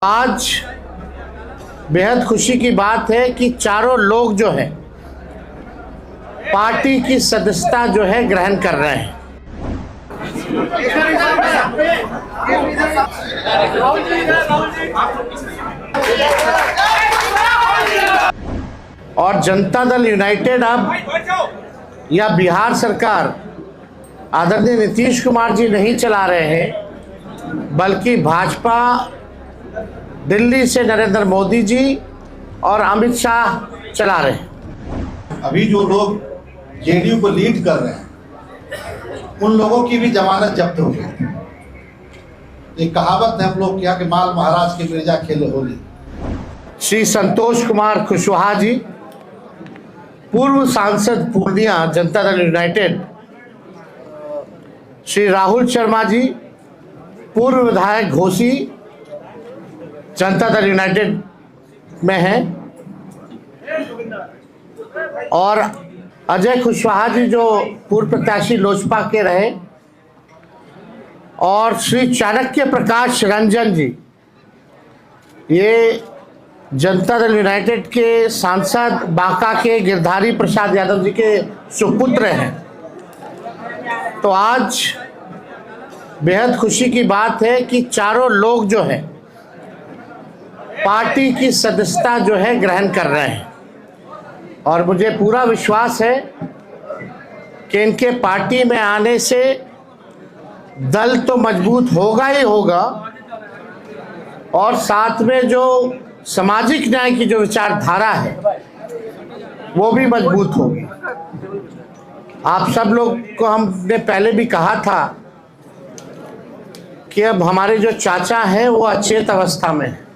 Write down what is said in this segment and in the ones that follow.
आज बेहद खुशी की बात है कि चारों लोग जो हैं पार्टी की सदस्यता जो है ग्रहण कर रहे हैं। और जनता दल यूनाइटेड अब या बिहार सरकार आदरणीय नीतीश कुमार जी नहीं चला रहे हैं, बल्कि भाजपा दिल्ली से नरेंद्र मोदी जी और अमित शाह चला रहे हैं। अभी जो लोग जेडीयू को लीड कर रहे हैं उन लोगों की भी जमानत जब्त हो गई। एक कहावत है हम लोग क्या कि माल महाराज के मिर्जा खेले होली। श्री संतोष कुमार कुशवाहा जी, पूर्व सांसद पूर्णिया जनता दल यूनाइटेड, श्री राहुल शर्मा जी, पूर्व विधायक घोसी जनता दल यूनाइटेड में हैं, और अजय कुशवाहा जी जो पूर्व प्रत्याशी लोजपा के रहे, और श्री चाणक्य प्रकाश रंजन जी, ये जनता दल यूनाइटेड के सांसद बांका के गिरधारी प्रसाद यादव जी के सुपुत्र हैं। तो आज बेहद खुशी की बात है कि चारों लोग जो हैं पार्टी की सदस्यता जो है ग्रहण कर रहे हैं, और मुझे पूरा विश्वास है कि इनके पार्टी में आने से दल तो मजबूत होगा ही होगा, और साथ में जो सामाजिक न्याय की जो विचारधारा है वो भी मजबूत होगी। आप सब लोग को हमने पहले भी कहा था कि अब हमारे जो चाचा हैं वो अचेत अवस्था में हैं,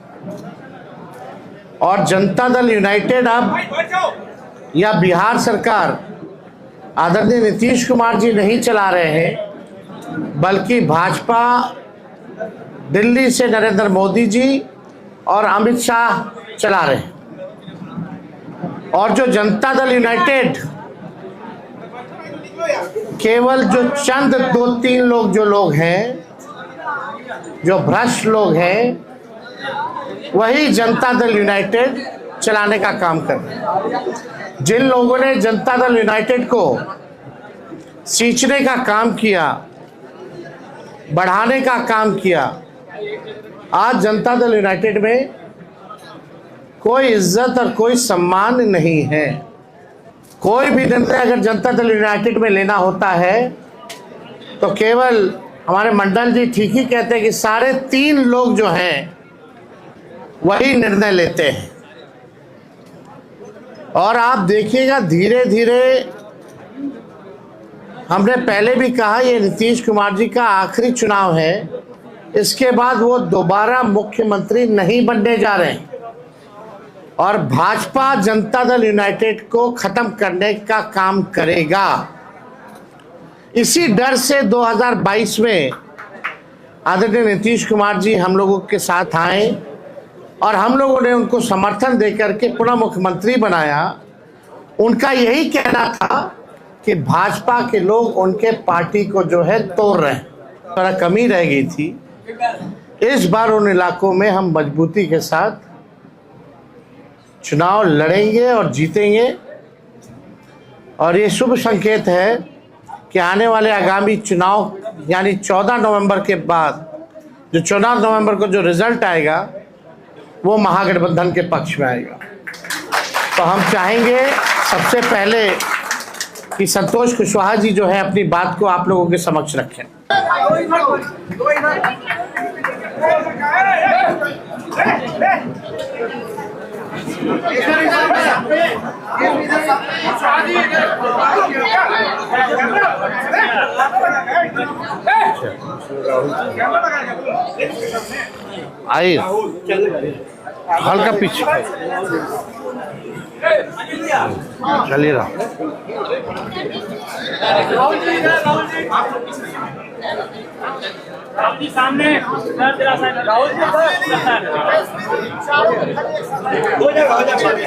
और जनता दल यूनाइटेड अब या बिहार सरकार आदरणीय नीतीश कुमार जी नहीं चला रहे हैं, बल्कि भाजपा दिल्ली से नरेंद्र मोदी जी और अमित शाह चला रहे हैं। और जो जनता दल यूनाइटेड केवल जो चंद 2-3 लोग जो लोग हैं, जो भ्रष्ट लोग हैं, वही जनता दल यूनाइटेड चलाने का काम कर रहे हैं। जिन लोगों ने जनता दल यूनाइटेड को सींचने का काम किया, बढ़ाने का काम किया, आज जनता दल यूनाइटेड में कोई इज्जत और कोई सम्मान नहीं है। कोई भी निर्णय अगर जनता दल यूनाइटेड में लेना होता है तो केवल हमारे मंडल जी ठीक ही कहते हैं कि 3.5 लोग जो हैं वही निर्णय लेते हैं। और आप देखिएगा धीरे धीरे, हमने पहले भी कहा ये नीतीश कुमार जी का आखिरी चुनाव है, इसके बाद वो दोबारा मुख्यमंत्री नहीं बनने जा रहे हैं, और भाजपा जनता दल यूनाइटेड को खत्म करने का काम करेगा। इसी डर से 2022 में आदरणीय नीतीश कुमार जी हम लोगों के साथ आए, और हम लोगों ने उनको समर्थन देकर के पुनः मुख्यमंत्री बनाया। उनका यही कहना था कि भाजपा के लोग उनके पार्टी को जो है तोड़ रहे हैं, थोड़ा कमी रह गई थी। इस बार उन इलाकों में हम मजबूती के साथ चुनाव लड़ेंगे और जीतेंगे, और ये शुभ संकेत है कि आने वाले आगामी चुनाव यानी 14 नवंबर के बाद जो 14 नवंबर को जो रिजल्ट आएगा वो महागठबंधन के पक्ष में आएगा। तो हम चाहेंगे सबसे पहले कि संतोष कुशवाहा जी जो है अपनी बात को आप लोगों के समक्ष रखें। आइए हल्का पीछे चलिए रहा। सामने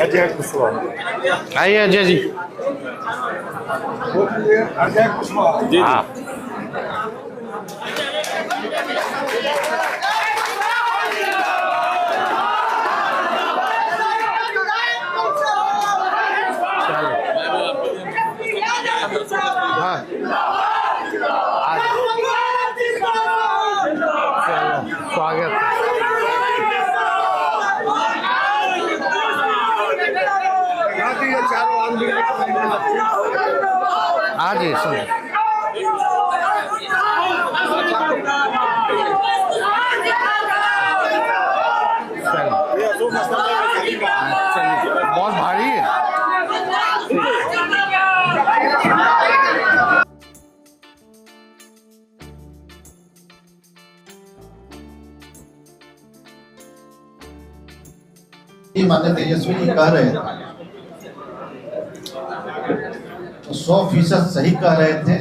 अजय कुशवाहा आइए। अजय जी, अजय कुशवाहा। हाँ हाँ जी सुनिए। बहुत भारी है। माननीय तेजस्वी जी कह रहे थे तो 100% सही कह रहे थे।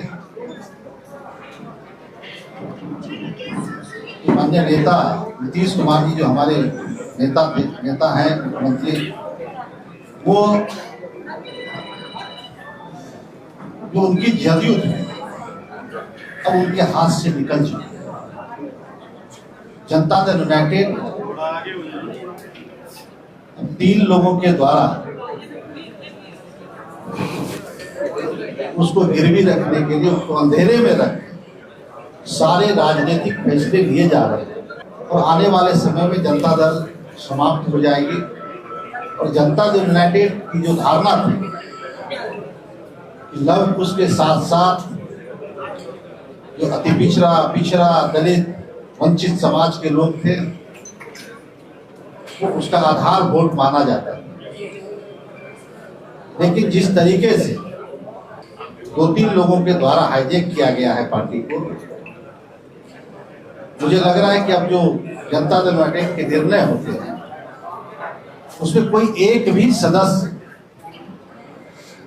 माननीय नेता नीतीश कुमार जी जो हमारे नेता हैं मुख्यमंत्री, वो जो उनकी जदयू थी अब उनके हाथ से निकल चुकी है। जनता दल यूनाइटेड 3 लोगों के द्वारा उसको गिरवी रखने के लिए, उसको अंधेरे में रख सारे राजनीतिक फैसले लिए जा रहे हैं और आने वाले समय में जनता दल समाप्त हो जाएगी। और जनता दल यूनाइटेड की जो धारणा थी कि लव कुश के साथ साथ जो अति पिछड़ा दलित वंचित समाज के लोग थे वो उसका आधार वोट माना जाता है। लेकिन जिस तरीके से 2-3 लोगों के द्वारा हाईजैक किया गया है पार्टी को, मुझे लग रहा है कि अब जो जनता दल यूनाइटेड के निर्णय होते हैं उसमें कोई एक भी सदस्य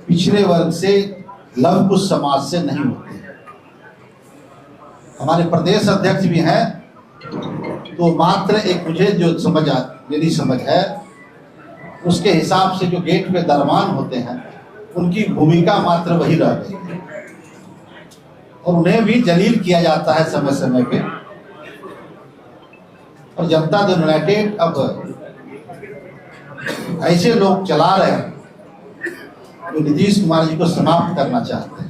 पिछड़े वर्ग से लव कुश समाज से नहीं होते। हमारे प्रदेश अध्यक्ष भी हैं तो मात्र एक मुझे जो मेरी समझ है उसके हिसाब से जो गेट पे दरमान होते हैं उनकी भूमिका मात्र वही रह गई है और उन्हें भी जलील किया जाता है समय समय पे। और जनता दल यूनाइटेड अब ऐसे लोग चला रहे हैं जो नीतीश कुमार जी को समाप्त करना चाहते हैं।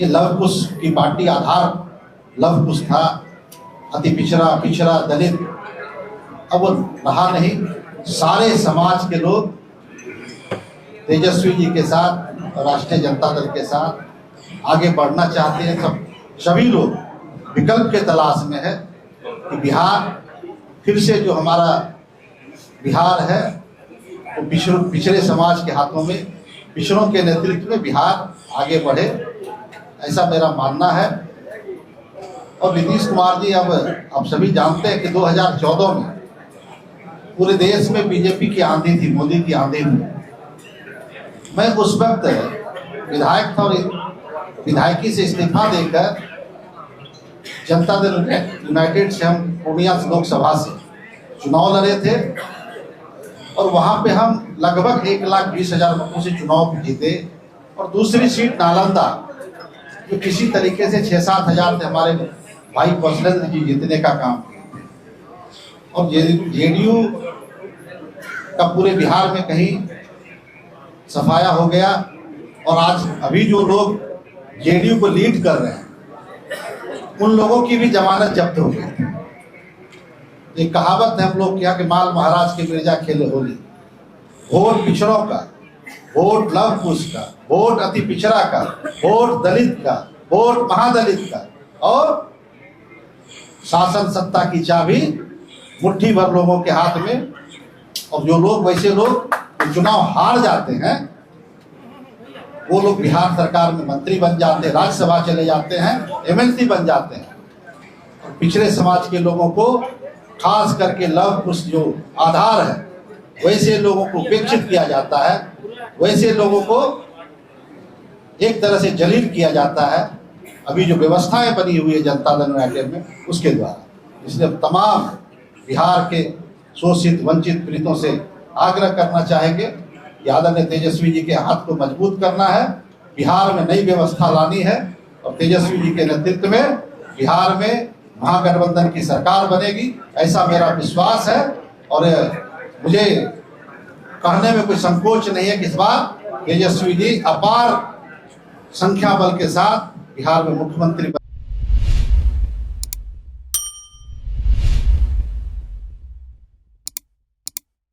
ये लव कुश की पार्टी आधार लव कुश था, अति पिछड़ा दलित, अब वो रहा नहीं। सारे समाज के लोग तेजस्वी जी के साथ और राष्ट्रीय जनता दल के साथ आगे बढ़ना चाहते हैं। सभी लोग विकल्प के तलाश में है कि बिहार फिर से जो हमारा बिहार है वो पिछड़े समाज के हाथों में, पिछड़ों के नेतृत्व में बिहार आगे बढ़े, ऐसा मेरा मानना है। और नीतीश कुमार जी अब आप सभी जानते हैं कि 2014 में पूरे देश में बीजेपी की आंधी थी, मोदी की आंधी थी। मैं उस वक्त विधायक था और विधायकी से इस्तीफा देकर जनता दल यूनाइटेड से हम पूर्णिया लोकसभा से चुनाव लड़े थे और वहां पे हम लगभग 1,20,000 वोटों से चुनाव जीते। और दूसरी सीट नालंदा जो किसी तरीके से 6-7 हजार से हमारे भाई कौशलेंद्र जी जीतने का काम किए। और जेडीयू का पूरे बिहार में कहीं सफाया हो गया और आज अभी जो लोग जेडीयू को लीड कर रहे हैं उन लोगों की भी जमानत जब्त हो गई। एक कहावत है हम लोग के यहाँ के माल महाराज के मिर्जा खेले होली। वोट पिछड़ों का, वोट लव कुश का, वोट अति पिछड़ा का, वोट दलित का, वोट महादलित का, और शासन सत्ता की चाबी मुट्ठी भर लोगों के हाथ में। और जो लोग वैसे लोग चुनाव हार जाते हैं वो लोग बिहार सरकार में मंत्री बन जाते हैं, राज्यसभा चले जाते हैं, एमएलसी बन जाते हैं। और पिछड़े समाज के लोगों को खास करके लव कुश जो आधार है वैसे लोगों को उपेक्षित किया जाता है, वैसे लोगों को एक तरह से जलील किया जाता है। अभी जो व्यवस्थाएं बनी हुई है जनता दल यूनाइटेड में उसके द्वारा, इसलिए तमाम बिहार के शोषित वंचित पीड़ितों से आग्रह करना चाहेंगे कि आदरणीय तेजस्वी जी के हाथ को मजबूत करना है, बिहार में नई व्यवस्था लानी है और तेजस्वी जी के नेतृत्व में बिहार में महागठबंधन की सरकार बनेगी, ऐसा मेरा विश्वास है। और मुझे कहने में कोई संकोच नहीं है कि इस बार तेजस्वी जी अपार संख्या बल के साथ बिहार में मुख्यमंत्री